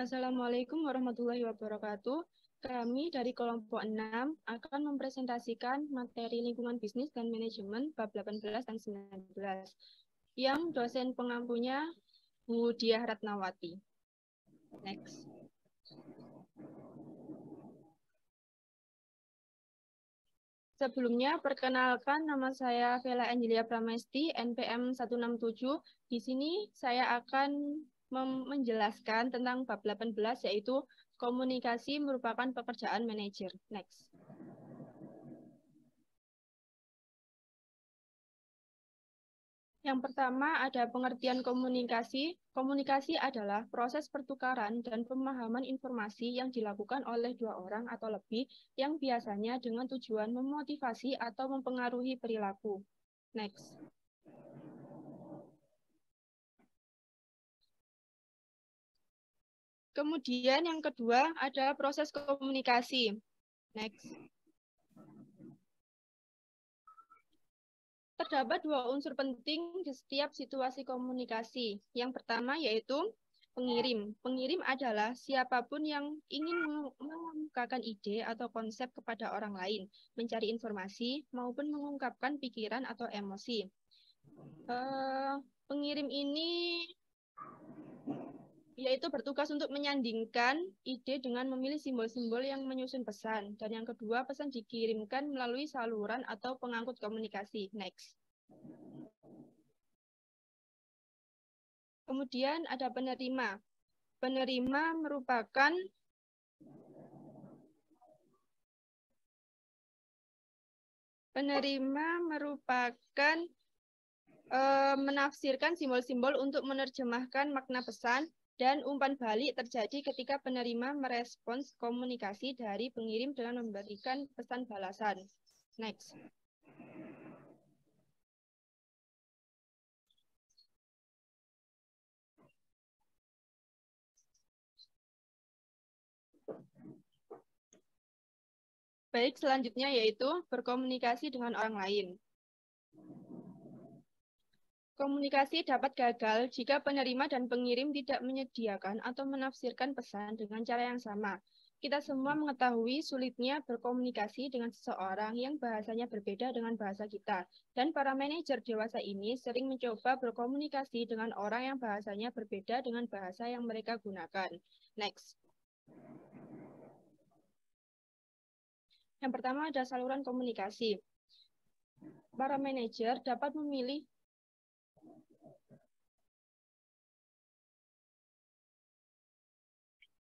Assalamualaikum warahmatullahi wabarakatuh. Kami dari kelompok 6 akan mempresentasikan materi lingkungan bisnis dan manajemen bab 18 dan 19 yang dosen pengampunya Bu Diah Ratnawati. Next. Sebelumnya, perkenalkan nama saya Vela Angelia Pramesti, NPM 167. Di sini saya akan menjelaskan tentang bab 18, yaitu komunikasi merupakan pekerjaan manajer. Next. Yang pertama ada pengertian komunikasi. Komunikasi adalah proses pertukaran dan pemahaman informasi yang dilakukan oleh dua orang atau lebih yang biasanya dengan tujuan memotivasi atau mempengaruhi perilaku. Next. Kemudian yang kedua ada proses komunikasi. Next. Terdapat dua unsur penting di setiap situasi komunikasi. Yang pertama yaitu pengirim. Pengirim adalah siapapun yang ingin mengemukakan ide atau konsep kepada orang lain, mencari informasi, maupun mengungkapkan pikiran atau emosi. Pengirim ini yaitu bertugas untuk menyandingkan ide dengan memilih simbol-simbol yang menyusun pesan. Dan yang kedua, pesan dikirimkan melalui saluran atau pengangkut komunikasi. Next. Kemudian ada penerima. Penerima merupakan menafsirkan simbol-simbol untuk menerjemahkan makna pesan, dan umpan balik terjadi ketika penerima merespons komunikasi dari pengirim dengan memberikan pesan balasan. Next. Baik, selanjutnya yaitu berkomunikasi dengan orang lain. Komunikasi dapat gagal jika penerima dan pengirim tidak menyediakan atau menafsirkan pesan dengan cara yang sama. Kita semua mengetahui sulitnya berkomunikasi dengan seseorang yang bahasanya berbeda dengan bahasa kita. Dan para manajer dewasa ini sering mencoba berkomunikasi dengan orang yang bahasanya berbeda dengan bahasa yang mereka gunakan. Next. Yang pertama ada saluran komunikasi. Para manajer dapat memilih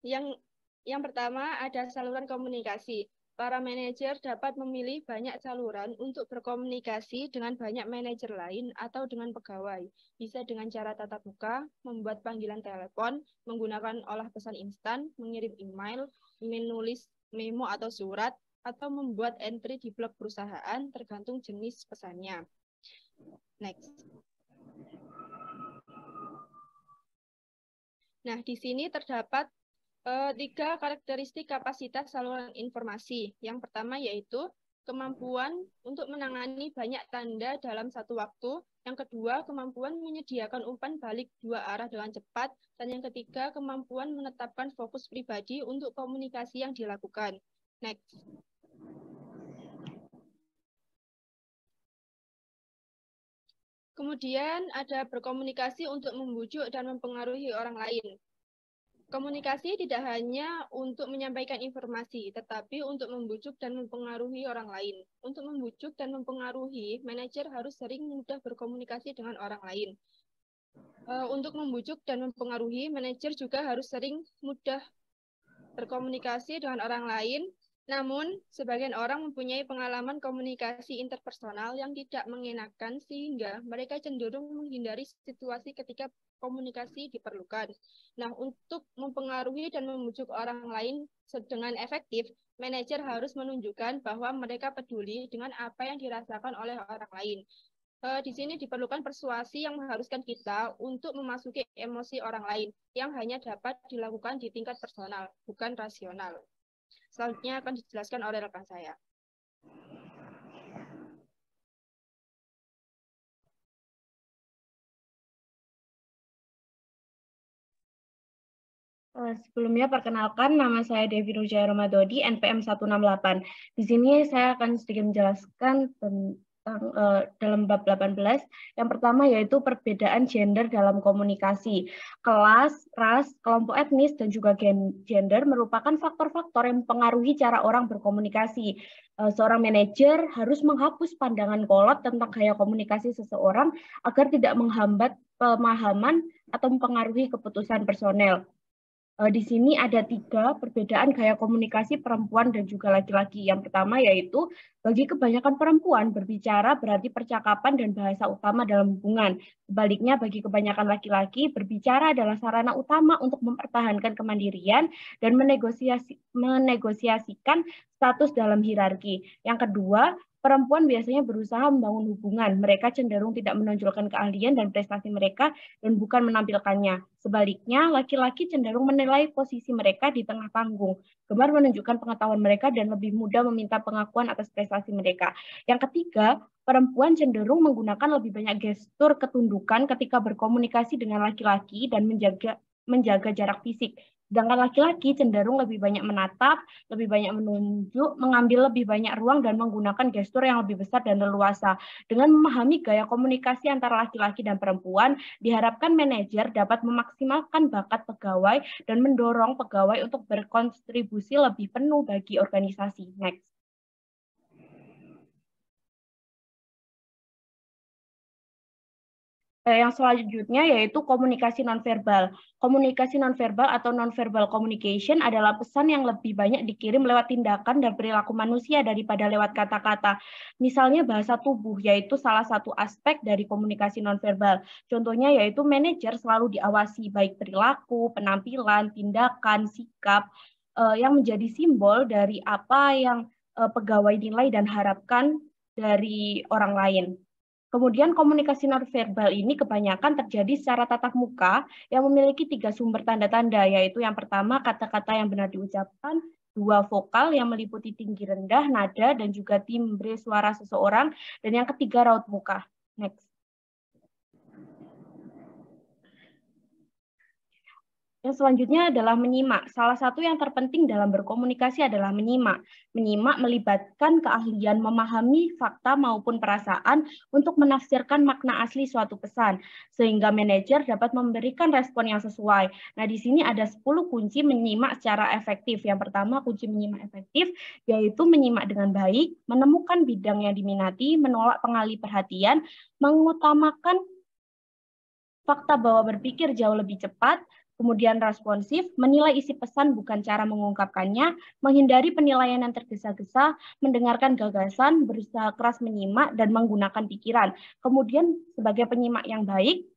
yang pertama ada saluran komunikasi. Para manajer dapat memilih banyak saluran untuk berkomunikasi dengan banyak manajer lain atau dengan pegawai. Bisa dengan cara tatap muka, membuat panggilan telepon, menggunakan olah pesan instan, mengirim email, menulis memo atau surat, atau membuat entry di blog perusahaan tergantung jenis pesannya. Next. Nah, di sini terdapat 3 karakteristik kapasitas saluran informasi. Yang pertama yaitu kemampuan untuk menangani banyak tanda dalam satu waktu. Yang kedua, kemampuan menyediakan umpan balik 2 arah dengan cepat. Dan yang ketiga, kemampuan menetapkan fokus pribadi untuk komunikasi yang dilakukan. Next. Kemudian ada berkomunikasi untuk membujuk dan mempengaruhi orang lain. Komunikasi tidak hanya untuk menyampaikan informasi, tetapi untuk membujuk dan mempengaruhi orang lain. Untuk membujuk dan mempengaruhi, manajer harus sering mudah berkomunikasi dengan orang lain. Untuk membujuk dan mempengaruhi, manajer juga harus sering mudah berkomunikasi dengan orang lain. Namun, sebagian orang mempunyai pengalaman komunikasi interpersonal yang tidak mengenakan sehingga mereka cenderung menghindari situasi ketika komunikasi diperlukan. Nah, untuk mempengaruhi dan membujuk orang lain dengan efektif, manajer harus menunjukkan bahwa mereka peduli dengan apa yang dirasakan oleh orang lain. Di sini diperlukan persuasi yang mengharuskan kita untuk memasuki emosi orang lain yang hanya dapat dilakukan di tingkat personal, bukan rasional. Selanjutnya akan dijelaskan oleh rekan saya. Sebelumnya perkenalkan, nama saya Devi Nurjaya Ramadodi, NPM 168. Di sini saya akan sedikit menjelaskan tentang dalam bab 18. Yang pertama yaitu perbedaan gender dalam komunikasi. Kelas, ras, kelompok etnis, dan juga gender merupakan faktor-faktor yang mempengaruhi cara orang berkomunikasi. Seorang manajer harus menghapus pandangan kolot tentang gaya komunikasi seseorang agar tidak menghambat pemahaman atau mempengaruhi keputusan personel. Di sini ada 3 perbedaan gaya komunikasi perempuan dan juga laki-laki. Yang pertama yaitu bagi kebanyakan perempuan berbicara berarti percakapan dan bahasa utama dalam hubungan. Sebaliknya bagi kebanyakan laki-laki berbicara adalah sarana utama untuk mempertahankan kemandirian dan menegosiasikan status dalam hierarki. Yang kedua, perempuan biasanya berusaha membangun hubungan. Mereka cenderung tidak menonjolkan keahlian dan prestasi mereka dan bukan menampilkannya. Sebaliknya, laki-laki cenderung menilai posisi mereka di tengah panggung, gemar menunjukkan pengetahuan mereka dan lebih mudah meminta pengakuan atas prestasi mereka. Yang ketiga, perempuan cenderung menggunakan lebih banyak gestur ketundukan ketika berkomunikasi dengan laki-laki dan menjaga jarak fisik. Sedangkan laki-laki cenderung lebih banyak menatap, lebih banyak menunjuk, mengambil lebih banyak ruang dan menggunakan gestur yang lebih besar dan leluasa. Dengan memahami gaya komunikasi antara laki-laki dan perempuan, diharapkan manajer dapat memaksimalkan bakat pegawai dan mendorong pegawai untuk berkontribusi lebih penuh bagi organisasi. Next. Yang selanjutnya yaitu komunikasi nonverbal. Komunikasi nonverbal atau nonverbal communication adalah pesan yang lebih banyak dikirim lewat tindakan dan perilaku manusia daripada lewat kata-kata. Misalnya bahasa tubuh, yaitu salah satu aspek dari komunikasi nonverbal. Contohnya yaitu manajer selalu diawasi baik perilaku, penampilan, tindakan, sikap, yang menjadi simbol dari apa yang pegawai nilai dan harapkan dari orang lain. Kemudian komunikasi nonverbal ini kebanyakan terjadi secara tatap muka yang memiliki 3 sumber tanda-tanda, yaitu yang pertama kata-kata yang benar diucapkan, 2 vokal yang meliputi tinggi rendah, nada, dan juga timbre suara seseorang, dan yang ketiga raut muka. Next. Yang selanjutnya adalah menyimak. Salah satu yang terpenting dalam berkomunikasi adalah menyimak. Menyimak melibatkan keahlian memahami fakta maupun perasaan untuk menafsirkan makna asli suatu pesan, sehingga manajer dapat memberikan respon yang sesuai. Nah, di sini ada 10 kunci menyimak secara efektif. Yang pertama, kunci menyimak efektif, yaitu menyimak dengan baik, menemukan bidang yang diminati, menolak pengalih perhatian, mengutamakan fakta bahwa berpikir jauh lebih cepat, kemudian responsif, menilai isi pesan bukan cara mengungkapkannya, menghindari penilaian yang tergesa-gesa, mendengarkan gagasan, berusaha keras menyimak, dan menggunakan pikiran. Kemudian sebagai penyimak yang baik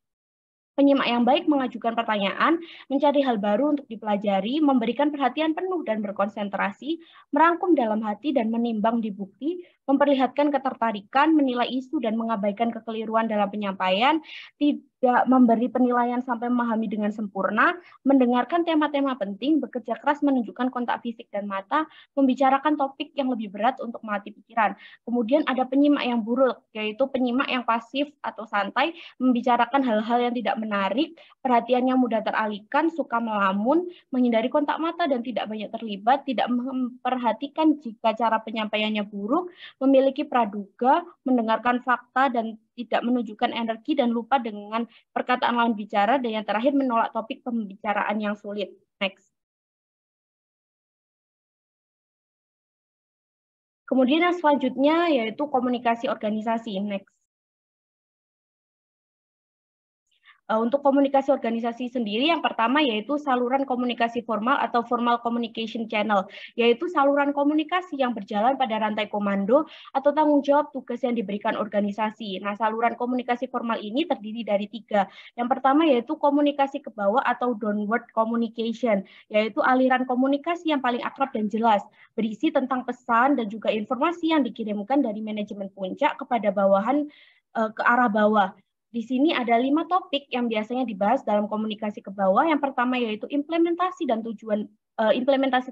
mengajukan pertanyaan, mencari hal baru untuk dipelajari, memberikan perhatian penuh dan berkonsentrasi, merangkum dalam hati dan menimbang di bukti, memperlihatkan ketertarikan, menilai isu dan mengabaikan kekeliruan dalam penyampaian, tidak memberi penilaian sampai memahami dengan sempurna, mendengarkan tema-tema penting, bekerja keras menunjukkan kontak fisik dan mata, membicarakan topik yang lebih berat untuk melatih pikiran. Kemudian ada penyimak yang buruk, yaitu penyimak yang pasif atau santai, membicarakan hal-hal yang tidak menarik, perhatiannya mudah teralihkan, suka melamun, menghindari kontak mata dan tidak banyak terlibat, tidak memperhatikan jika cara penyampaiannya buruk, memiliki praduga, mendengarkan fakta dan tidak menunjukkan energi dan lupa dengan perkataan lawan bicara, dan yang terakhir menolak topik pembicaraan yang sulit. Next. Kemudian yang selanjutnya yaitu komunikasi organisasi. Next. Untuk komunikasi organisasi sendiri, yang pertama yaitu saluran komunikasi formal atau formal communication channel, yaitu saluran komunikasi yang berjalan pada rantai komando atau tanggung jawab tugas yang diberikan organisasi. Nah, saluran komunikasi formal ini terdiri dari 3. Yang pertama yaitu komunikasi ke bawah atau downward communication, yaitu aliran komunikasi yang paling akrab dan jelas, berisi tentang pesan dan juga informasi yang dikirimkan dari manajemen puncak kepada bawahan ke arah bawah. Di sini ada 5 topik yang biasanya dibahas dalam komunikasi ke bawah. Yang pertama yaitu implementasi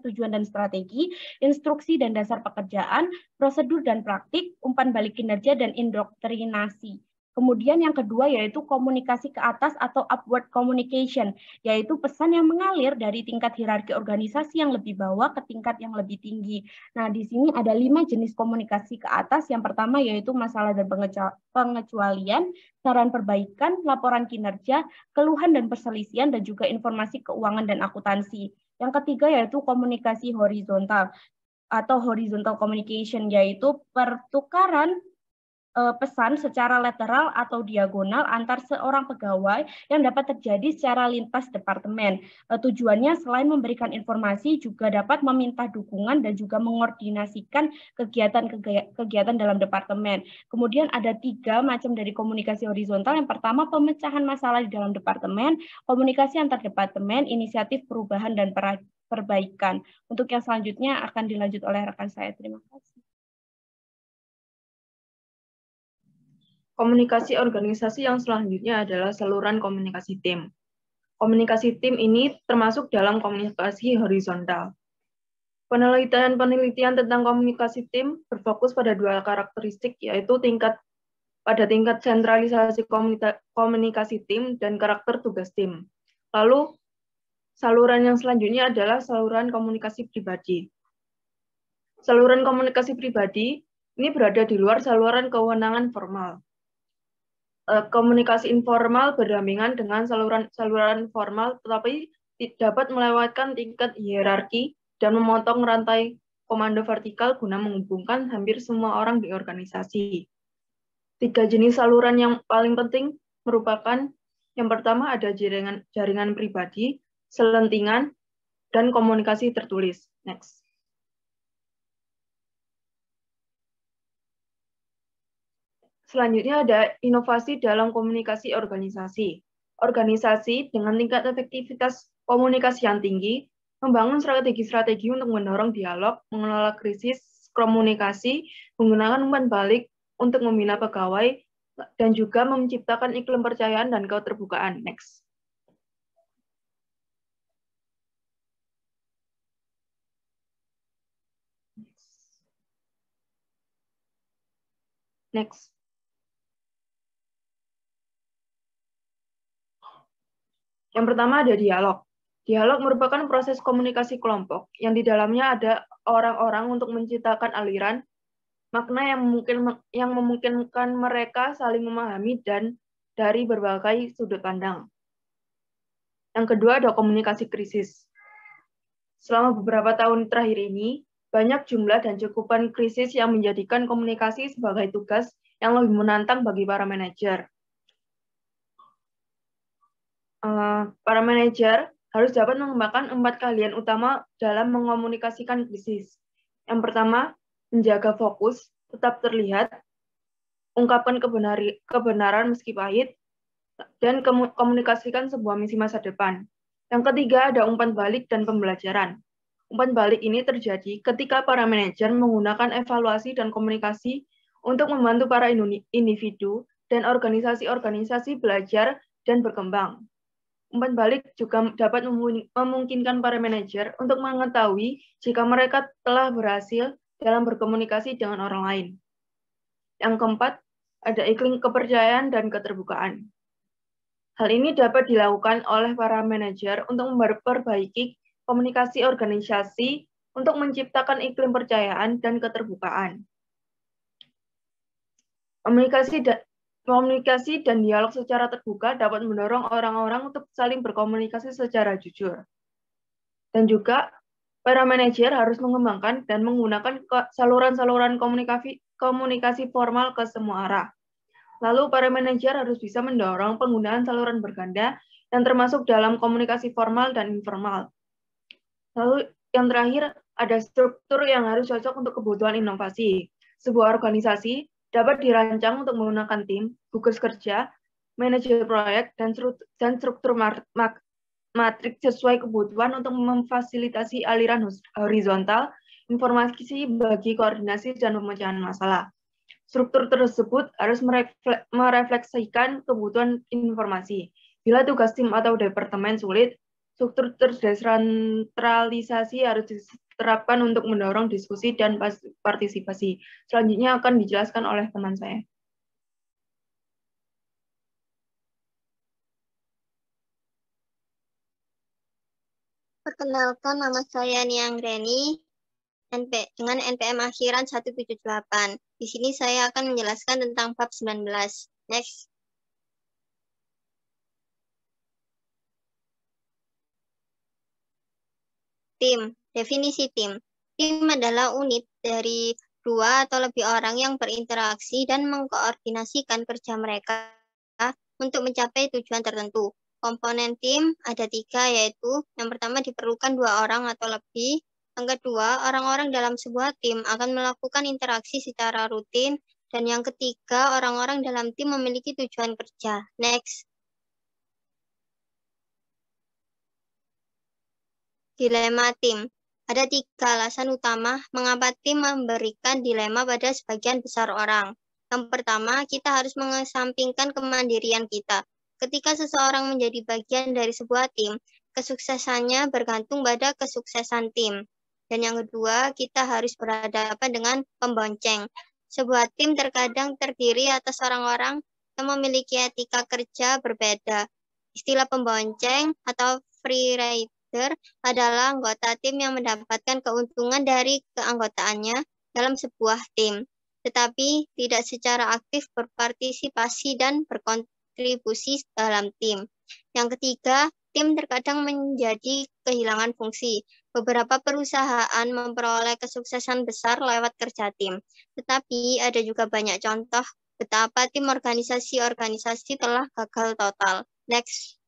tujuan dan strategi, instruksi dan dasar pekerjaan, prosedur dan praktik, umpan balik kinerja, dan indoktrinasi. Kemudian yang kedua yaitu komunikasi ke atas atau upward communication, yaitu pesan yang mengalir dari tingkat hierarki organisasi yang lebih bawah ke tingkat yang lebih tinggi. Nah, di sini ada 5 jenis komunikasi ke atas. Yang pertama yaitu masalah dan pengecualian, saran perbaikan, laporan kinerja, keluhan dan perselisihan, dan juga informasi keuangan dan akuntansi. Yang ketiga yaitu komunikasi horizontal atau horizontal communication, yaitu pertukaran pesan secara lateral atau diagonal antar seorang pegawai yang dapat terjadi secara lintas departemen. Tujuannya selain memberikan informasi juga dapat meminta dukungan dan juga mengordinasikan kegiatan dalam departemen. Kemudian ada 3 macam dari komunikasi horizontal. Yang pertama, pemecahan masalah di dalam departemen, komunikasi antar departemen, inisiatif perubahan dan perbaikan. Untuk yang selanjutnya akan dilanjut oleh rekan saya. Terima kasih. Komunikasi organisasi yang selanjutnya adalah saluran komunikasi tim. Komunikasi tim ini termasuk dalam komunikasi horizontal. Penelitian tentang komunikasi tim berfokus pada 2 karakteristik, yaitu tingkat sentralisasi komunikasi tim dan karakter tugas tim. Lalu, saluran yang selanjutnya adalah saluran komunikasi pribadi. Saluran komunikasi pribadi ini berada di luar saluran kewenangan formal. Komunikasi informal berdampingan dengan saluran formal, tetapi dapat melewatkan tingkat hierarki dan memotong rantai komando vertikal guna menghubungkan hampir semua orang di organisasi. 3 jenis saluran yang paling penting merupakan yang pertama ada jaringan pribadi, selentingan, dan komunikasi tertulis. Next. Selanjutnya ada inovasi dalam komunikasi organisasi. Organisasi dengan tingkat efektivitas komunikasi yang tinggi, membangun strategi-strategi untuk mendorong dialog, mengelola krisis komunikasi, menggunakan umpan balik untuk membina pegawai, dan juga menciptakan iklim percayaan dan keterbukaan. Next. Next. Yang pertama ada dialog. Dialog merupakan proses komunikasi kelompok yang di dalamnya ada orang-orang untuk menciptakan aliran, makna yang memungkinkan mereka saling memahami dan dari berbagai sudut pandang. Yang kedua ada komunikasi krisis. Selama beberapa tahun terakhir ini, banyak jumlah dan cakupan krisis yang menjadikan komunikasi sebagai tugas yang lebih menantang bagi para manajer. Para manajer harus dapat mengembangkan 4 keahlian utama dalam mengomunikasikan krisis. Yang pertama, menjaga fokus, tetap terlihat, ungkapkan kebenaran meski pahit, dan komunikasikan sebuah misi masa depan. Yang ketiga, ada umpan balik dan pembelajaran. Umpan balik ini terjadi ketika para manajer menggunakan evaluasi dan komunikasi untuk membantu para individu dan organisasi-organisasi belajar dan berkembang. Umpan balik juga dapat memungkinkan para manajer untuk mengetahui jika mereka telah berhasil dalam berkomunikasi dengan orang lain. Yang keempat, ada iklim kepercayaan dan keterbukaan. Hal ini dapat dilakukan oleh para manajer untuk memperbaiki komunikasi organisasi untuk menciptakan iklim percayaan dan keterbukaan. Komunikasi dan dialog secara terbuka dapat mendorong orang-orang untuk saling berkomunikasi secara jujur. Dan juga para manajer harus mengembangkan dan menggunakan saluran-saluran komunikasi formal ke semua arah. Lalu para manajer harus bisa mendorong penggunaan saluran berganda yang termasuk dalam komunikasi formal dan informal. Lalu yang terakhir ada struktur yang harus cocok untuk kebutuhan inovasi. Sebuah organisasi dapat dirancang untuk menggunakan tim, gugus kerja, manajer proyek, dan struktur matriks sesuai kebutuhan untuk memfasilitasi aliran horizontal, informasi bagi koordinasi dan pemecahan masalah. Struktur tersebut harus merefleksikan kebutuhan informasi. Bila tugas tim atau departemen sulit, struktur terdesentralisasi harus diterapkan untuk mendorong diskusi dan partisipasi. Selanjutnya akan dijelaskan oleh teman saya. Perkenalkan, nama saya Niang Reni dengan NPM akhiran 178. Di sini saya akan menjelaskan tentang bab 19. Next. Tim. Definisi tim. Tim adalah unit dari 2 atau lebih orang yang berinteraksi dan mengkoordinasikan kerja mereka untuk mencapai tujuan tertentu. Komponen tim ada 3, yaitu yang pertama diperlukan 2 orang atau lebih. Yang kedua, orang-orang dalam sebuah tim akan melakukan interaksi secara rutin. Dan yang ketiga, orang-orang dalam tim memiliki tujuan kerja. Next. Dilema tim. Ada 3 alasan utama mengapa tim memberikan dilema pada sebagian besar orang. Yang pertama, kita harus mengesampingkan kemandirian kita. Ketika seseorang menjadi bagian dari sebuah tim, kesuksesannya bergantung pada kesuksesan tim. Dan yang kedua, kita harus berhadapan dengan pembonceng. Sebuah tim terkadang terdiri atas orang-orang yang memiliki etika kerja berbeda. Istilah pembonceng atau free rider adalah anggota tim yang mendapatkan keuntungan dari keanggotaannya dalam sebuah tim, tetapi tidak secara aktif berpartisipasi dan berkontribusi dalam tim. Yang ketiga, tim terkadang menjadi kehilangan fungsi. Beberapa perusahaan memperoleh kesuksesan besar lewat kerja tim, tetapi ada juga banyak contoh betapa tim organisasi-organisasi telah gagal total. Next.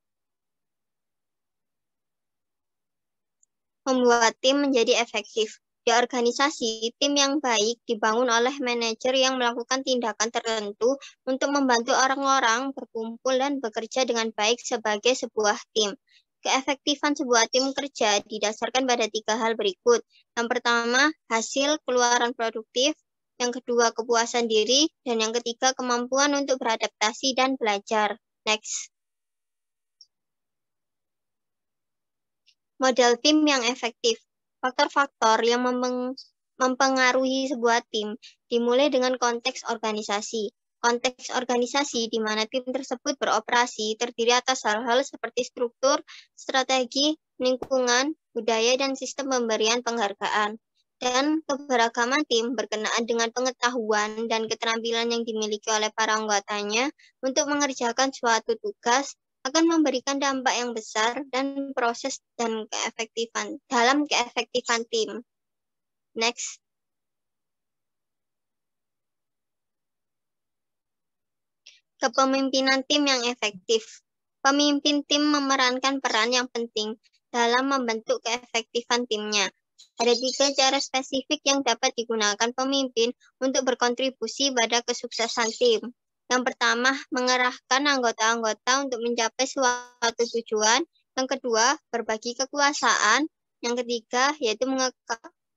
Membuat tim menjadi efektif. Di organisasi, tim yang baik dibangun oleh manajer yang melakukan tindakan tertentu untuk membantu orang-orang berkumpul dan bekerja dengan baik sebagai sebuah tim. Keefektifan sebuah tim kerja didasarkan pada 3 hal berikut. Yang pertama, hasil keluaran produktif. Yang kedua, kepuasan diri. Dan yang ketiga, kemampuan untuk beradaptasi dan belajar. Next. Model tim yang efektif. Faktor-faktor yang mempengaruhi sebuah tim dimulai dengan konteks organisasi. Konteks organisasi di mana tim tersebut beroperasi terdiri atas hal-hal seperti struktur, strategi, lingkungan, budaya, dan sistem pemberian penghargaan. Dan keberagaman tim berkenaan dengan pengetahuan dan keterampilan yang dimiliki oleh para anggotanya untuk mengerjakan suatu tugas akan memberikan dampak yang besar dan proses dan keefektifan tim. Next. Kepemimpinan tim yang efektif. Pemimpin tim memerankan peran yang penting dalam membentuk keefektifan timnya. Ada 3 cara spesifik yang dapat digunakan pemimpin untuk berkontribusi pada kesuksesan tim. Yang pertama, mengerahkan anggota-anggota untuk mencapai suatu tujuan. Yang kedua, berbagi kekuasaan. Yang ketiga, yaitu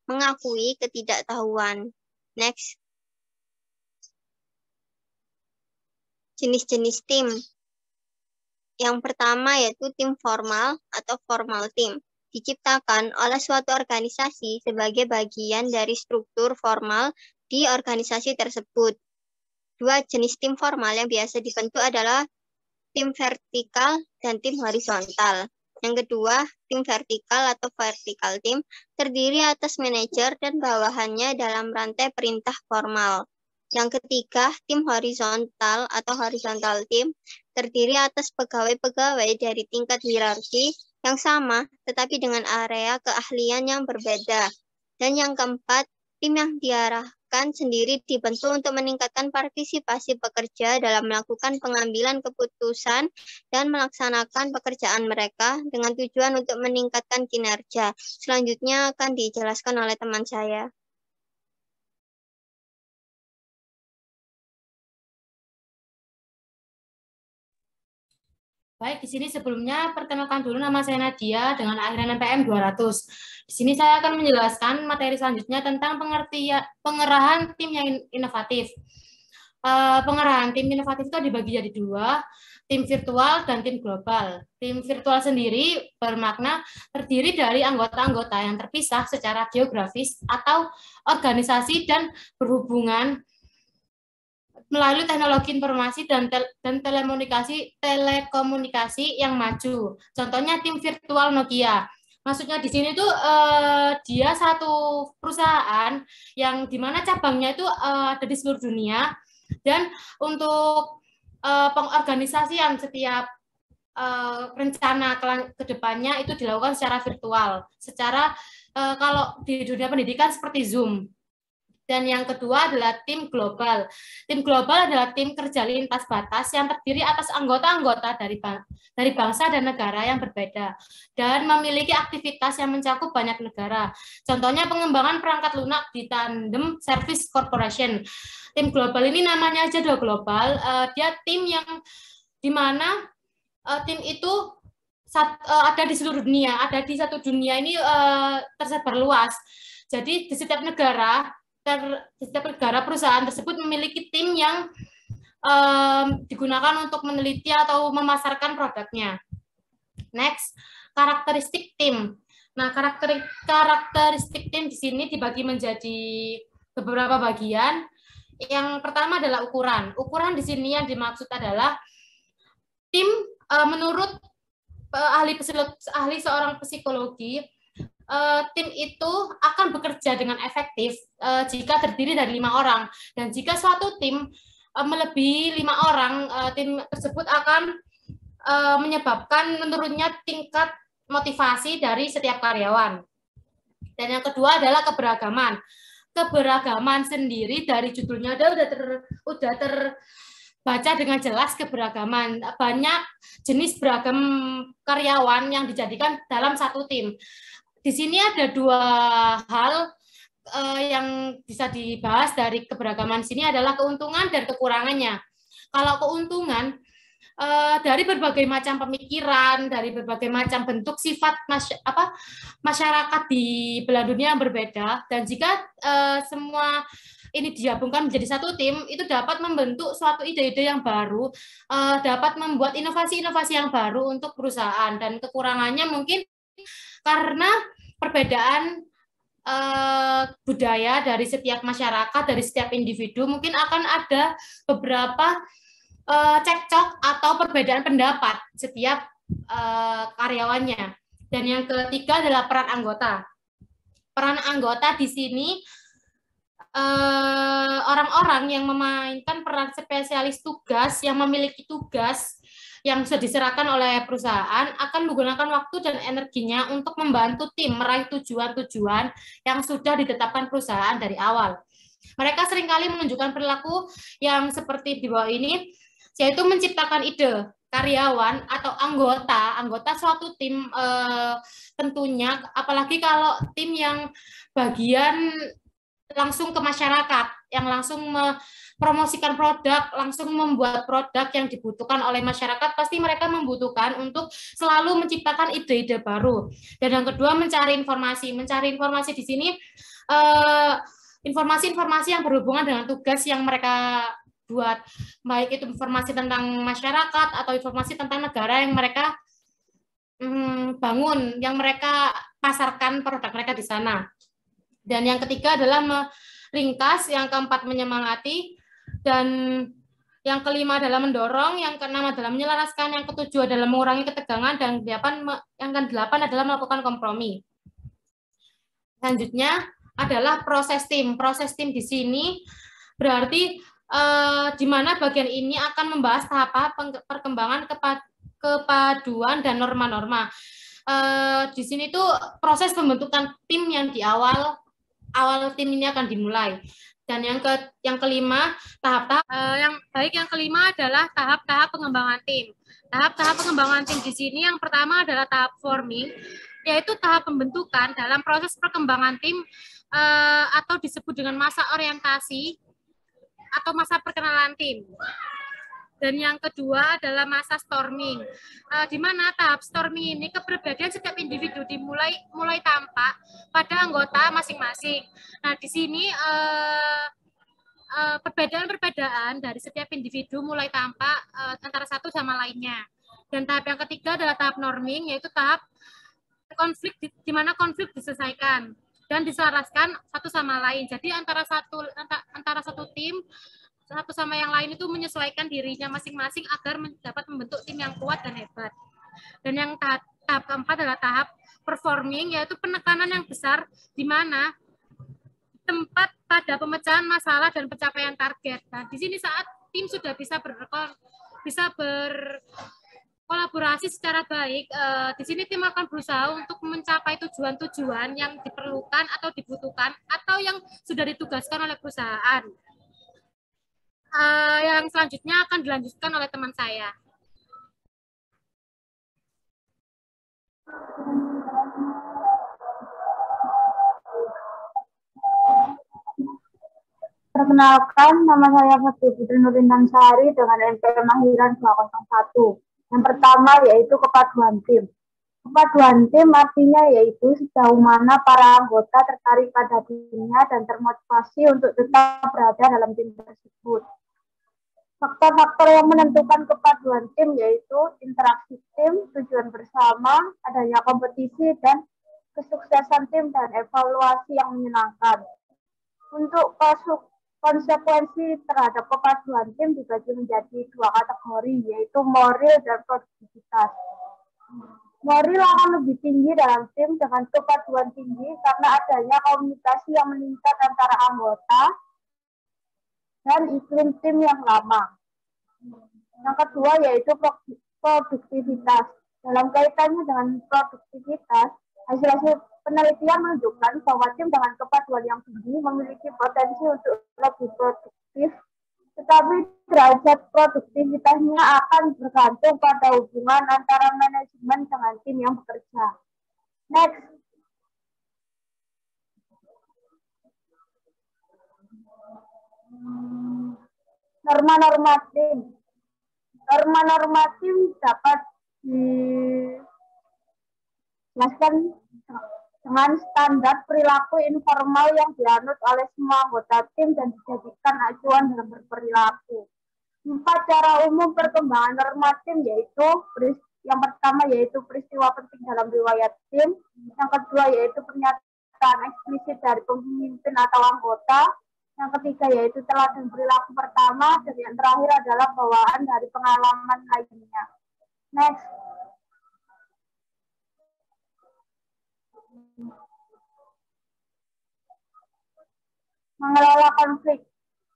mengakui ketidaktahuan. Next. Jenis-jenis tim. Yang pertama yaitu tim formal atau formal team. Diciptakan oleh suatu organisasi sebagai bagian dari struktur formal di organisasi tersebut. 2 jenis tim formal yang biasa dibentuk adalah tim vertikal dan tim horizontal. Yang kedua, tim vertikal atau vertical team terdiri atas manajer dan bawahannya dalam rantai perintah formal. Yang ketiga, tim horizontal atau horizontal team terdiri atas pegawai-pegawai dari tingkat hierarki yang sama tetapi dengan area keahlian yang berbeda. Dan yang keempat, tim yang diarahkan sendiri dibentuk untuk meningkatkan partisipasi pekerja dalam melakukan pengambilan keputusan dan melaksanakan pekerjaan mereka dengan tujuan untuk meningkatkan kinerja. Selanjutnya akan dijelaskan oleh teman saya. Baik, di sini sebelumnya perkenalkan dulu nama saya Nadia dengan akhiran NPM 200. Di sini saya akan menjelaskan materi selanjutnya tentang pengerahan tim yang inovatif. Pengerahan tim inovatif itu dibagi jadi 2, tim virtual dan tim global. Tim virtual sendiri bermakna terdiri dari anggota-anggota yang terpisah secara geografis atau organisasi dan berhubungan melalui teknologi informasi dan telekomunikasi yang maju. Contohnya tim virtual Nokia. Maksudnya di sini tuh dia satu perusahaan yang dimana cabangnya itu ada di seluruh dunia, dan untuk pengorganisasian setiap rencana ke depannya itu dilakukan secara virtual, secara kalau di dunia pendidikan seperti Zoom. Dan yang kedua adalah tim global. Tim global adalah tim kerja lintas batas yang terdiri atas anggota-anggota dari bangsa dan negara yang berbeda dan memiliki aktivitas yang mencakup banyak negara. Contohnya pengembangan perangkat lunak di Tandem Service Corporation. Tim global ini namanya aja udah global. Dia tim yang di mana tim itu ada di seluruh dunia, ada di satu dunia ini tersebar luas. Jadi di setiap negara perusahaan tersebut memiliki tim yang digunakan untuk meneliti atau memasarkan produknya. Next, karakteristik tim. Nah, karakteristik tim di sini dibagi menjadi beberapa bagian. Yang pertama adalah ukuran. Ukuran di sini yang dimaksud adalah tim menurut ahli seorang psikologi, tim itu akan bekerja dengan efektif jika terdiri dari 5 orang, dan jika suatu tim melebihi 5 orang, tim tersebut akan menyebabkan menurunnya tingkat motivasi dari setiap karyawan. Dan yang kedua adalah keberagaman. Keberagaman sendiri dari judulnya udah terbaca dengan jelas keberagaman. Banyak jenis beragam karyawan yang dijadikan dalam satu tim. Di sini ada 2 hal yang bisa dibahas dari keberagaman sini adalah keuntungan dan kekurangannya. Kalau keuntungan dari berbagai macam pemikiran, dari berbagai macam bentuk sifat masyarakat di belahan dunia yang berbeda, dan jika semua ini digabungkan menjadi satu tim, itu dapat membentuk suatu ide-ide yang baru, dapat membuat inovasi-inovasi yang baru untuk perusahaan. Dan kekurangannya mungkin karena perbedaan budaya dari setiap masyarakat, dari setiap individu, mungkin akan ada beberapa cekcok atau perbedaan pendapat setiap karyawannya. Dan yang ketiga adalah peran anggota. Peran anggota di sini orang-orang yang memainkan peran spesialis tugas, yang memiliki tugas yang sudah diserahkan oleh perusahaan, akan menggunakan waktu dan energinya untuk membantu tim meraih tujuan-tujuan yang sudah ditetapkan perusahaan dari awal. Mereka seringkali menunjukkan perilaku yang seperti di bawah ini, yaitu menciptakan ide. Karyawan atau anggota suatu tim tentunya, apalagi kalau tim yang bagian langsung ke masyarakat, yang langsung promosikan produk, langsung membuat produk yang dibutuhkan oleh masyarakat, pasti mereka membutuhkan untuk selalu menciptakan ide-ide baru. Dan yang kedua, mencari informasi. Mencari informasi di sini, informasi-informasi yang berhubungan dengan tugas yang mereka buat, baik itu informasi tentang masyarakat atau informasi tentang negara yang mereka bangun, yang mereka pasarkan produk mereka di sana. Dan yang ketiga adalah meringkas, yang keempat menyemangati, dan yang kelima adalah mendorong, yang keenam adalah menyelaraskan, yang ketujuh adalah mengurangi ketegangan, dan yang ke-8 adalah melakukan kompromi. Selanjutnya adalah proses tim. Proses tim di sini berarti di mana bagian ini akan membahas tahap perkembangan kepaduan dan norma-norma. Di sini tuh proses pembentukan tim yang di awal tim ini akan dimulai. Dan yang kelima, tahap-tahap yang kelima adalah tahap-tahap pengembangan tim. Tahap-tahap pengembangan tim di sini yang pertama adalah tahap forming, yaitu tahap pembentukan dalam proses perkembangan tim atau disebut dengan masa orientasi atau masa perkenalan tim. Dan yang kedua adalah masa storming, di mana tahap storming ini kepribadian setiap individu mulai tampak pada anggota masing-masing. Nah, di sini perbedaan-perbedaan dari setiap individu mulai tampak antara satu sama lainnya. Dan tahap yang ketiga adalah tahap norming, yaitu tahap konflik, di mana konflik diselesaikan dan diselaraskan satu sama lain. Jadi antara satu tim satu sama yang lain itu menyesuaikan dirinya masing-masing agar dapat membentuk tim yang kuat dan hebat. Dan yang tahap keempat adalah tahap performing, yaitu penekanan yang besar di mana tempat pada pemecahan masalah dan pencapaian target. Nah, di sini saat tim sudah bisa berkolaborasi secara baik, di sini tim akan berusaha untuk mencapai tujuan-tujuan yang diperlukan atau dibutuhkan atau yang sudah ditugaskan oleh perusahaan. Yang selanjutnya akan dilanjutkan oleh teman saya. Perkenalkan, nama saya Fatih Putri Nurindansari dengan NP Mahiran 201. Yang pertama yaitu kepaduan tim. Kepaduan tim artinya yaitu sejauh mana para anggota tertarik pada timnya dan termotivasi untuk tetap berada dalam tim tersebut. Faktor-faktor yang menentukan kepaduan tim yaitu interaksi tim, tujuan bersama, adanya kompetisi, dan kesuksesan tim dan evaluasi yang menyenangkan. Untuk konsekuensi terhadap kepaduan tim dibagi menjadi dua kategori, yaitu moral dan produktivitas. Moral akan lebih tinggi dalam tim dengan kepaduan tinggi karena adanya komunikasi yang meningkat antara anggota dan iklim tim yang lama. Yang kedua yaitu produktivitas. Dalam kaitannya dengan produktivitas, hasil-hasil penelitian menunjukkan bahwa tim dengan kepaduan yang tinggi memiliki potensi untuk lebih produktif, tetapi derajat produktivitasnya akan bergantung pada hubungan antara manajemen dengan tim yang bekerja. Next. Norma-norma tim. Norma-norma tim dapat dijelaskan dengan standar perilaku informal yang dianut oleh semua anggota tim dan dijadikan acuan dalam berperilaku. 4 cara umum perkembangan norma tim yaitu yang pertama yaitu peristiwa penting dalam riwayat tim, yang kedua yaitu pernyataan eksplisit dari pemimpin atau anggota, yang ketiga yaitu teladan perilaku pertama, dan yang terakhir adalah bawaan dari pengalaman lainnya. Next. Mengelola konflik.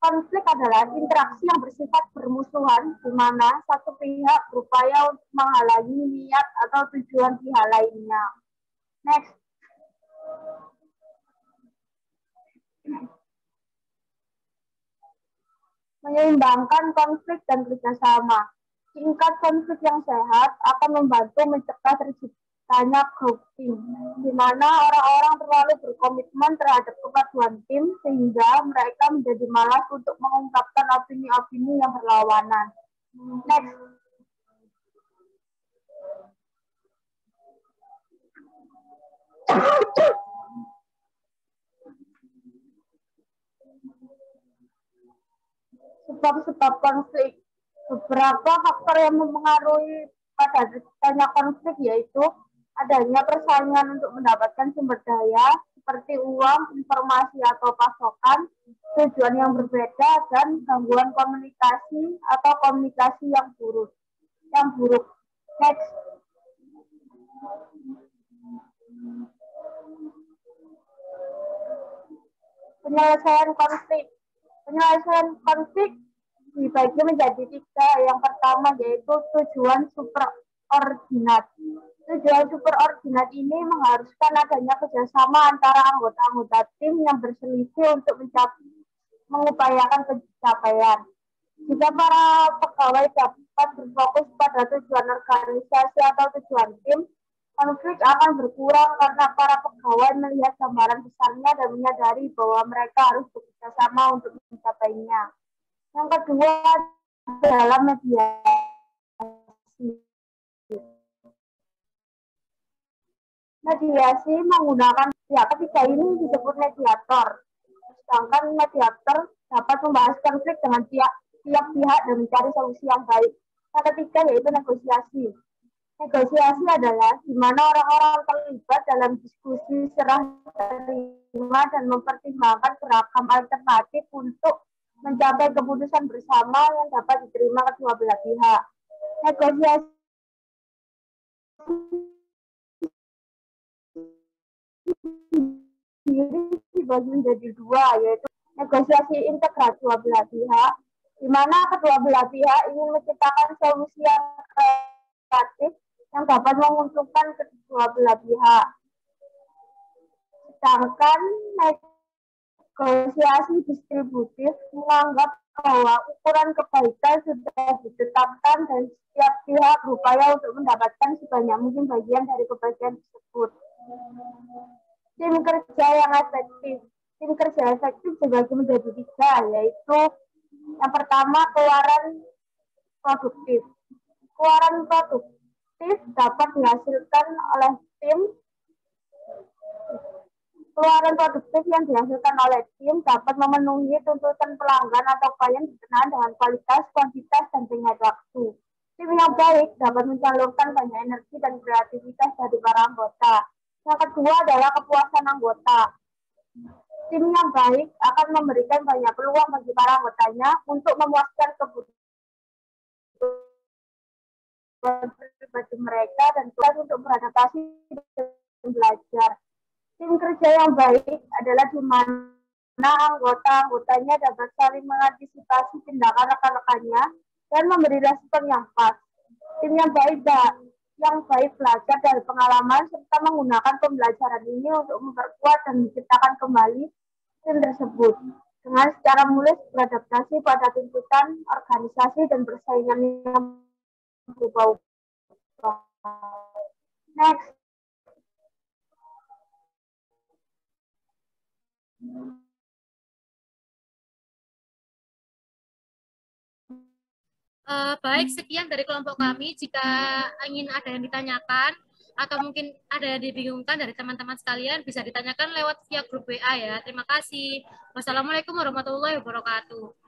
Konflik adalah interaksi yang bersifat bermusuhan, di mana satu pihak berupaya untuk menghalangi niat atau tujuan pihak lainnya. Next. Menyeimbangkan konflik dan kerjasama. Tingkat konflik yang sehat akan membantu mencegah terciptanya grouping, di mana orang-orang terlalu berkomitmen terhadap kepaduan tim sehingga mereka menjadi malas untuk mengungkapkan opini-opini yang berlawanan. Next. Sebab-sebab konflik. Beberapa faktor yang mempengaruhi pada terciptanya konflik yaitu adanya persaingan untuk mendapatkan sumber daya seperti uang, informasi atau pasokan, tujuan yang berbeda, dan gangguan komunikasi atau komunikasi yang buruk. Next. Penyelesaian konflik. Penyelesaian konflik dibagi menjadi 3. Yang pertama yaitu tujuan superordinat. Tujuan superordinat ini mengharuskan adanya kerjasama antara anggota-anggota tim yang berselisih untuk mengupayakan pencapaian. Jika para pegawai dapat berfokus pada tujuan organisasi atau tujuan tim, konflik akan berkurang karena para pegawai melihat gambaran besarnya dan menyadari bahwa mereka harus bekerjasama untuk mencapainya. Yang kedua adalah mediasi. Mediasi menggunakan pihak ketiga ini disebut mediator. Sedangkan mediator dapat membahas konflik dengan tiap pihak dan mencari solusi yang baik. Yang ketiga yaitu negosiasi. Negosiasi adalah di mana orang-orang terlibat dalam diskusi serah terima dan mempertimbangkan beragam alternatif untuk mencapai keputusan bersama yang dapat diterima kedua belah pihak. Negosiasi dibagi menjadi dua, yaitu negosiasi integrasi dua belah pihak, di mana kedua belah pihak ingin menciptakan solusi yang kreatif yang dapat menguntungkan kedua belah pihak. Sedangkan negosiasi distributif menganggap bahwa ukuran kebaikan sudah ditetapkan dan setiap pihak berupaya untuk mendapatkan sebanyak mungkin bagian dari kebaikan tersebut. Tim kerja yang efektif. Tim kerja efektif dibagi menjadi tiga, yaitu yang pertama keluaran produktif. Keluaran produktif dapat dihasilkan oleh tim. Keluaran produktif yang dihasilkan oleh tim dapat memenuhi tuntutan pelanggan atau klien berkenaan dengan kualitas, kuantitas, dan tenggat waktu. Tim yang baik dapat menyalurkan banyak energi dan kreativitas dari para anggota. Yang kedua adalah kepuasan anggota. Tim yang baik akan memberikan banyak peluang bagi para anggotanya untuk memuaskan kebutuhan pribadi mereka dan untuk beradaptasi dan belajar. Tim kerja yang baik adalah di mana anggota-anggotanya dapat saling mengantisipasi tindakan rekan-rekannya dan memberi respon yang pas. Tim yang baik belajar dari pengalaman serta menggunakan pembelajaran ini untuk memperkuat dan menciptakan kembali tim tersebut dengan secara mulus beradaptasi pada tuntutan organisasi dan persaingan yang berubah-ubah. Next. Baik, sekian dari kelompok kami. Jika ingin ada yang ditanyakan atau mungkin ada yang dibingungkan dari teman-teman sekalian, bisa ditanyakan lewat via grup WA ya. Terima kasih. Wassalamualaikum warahmatullahi wabarakatuh.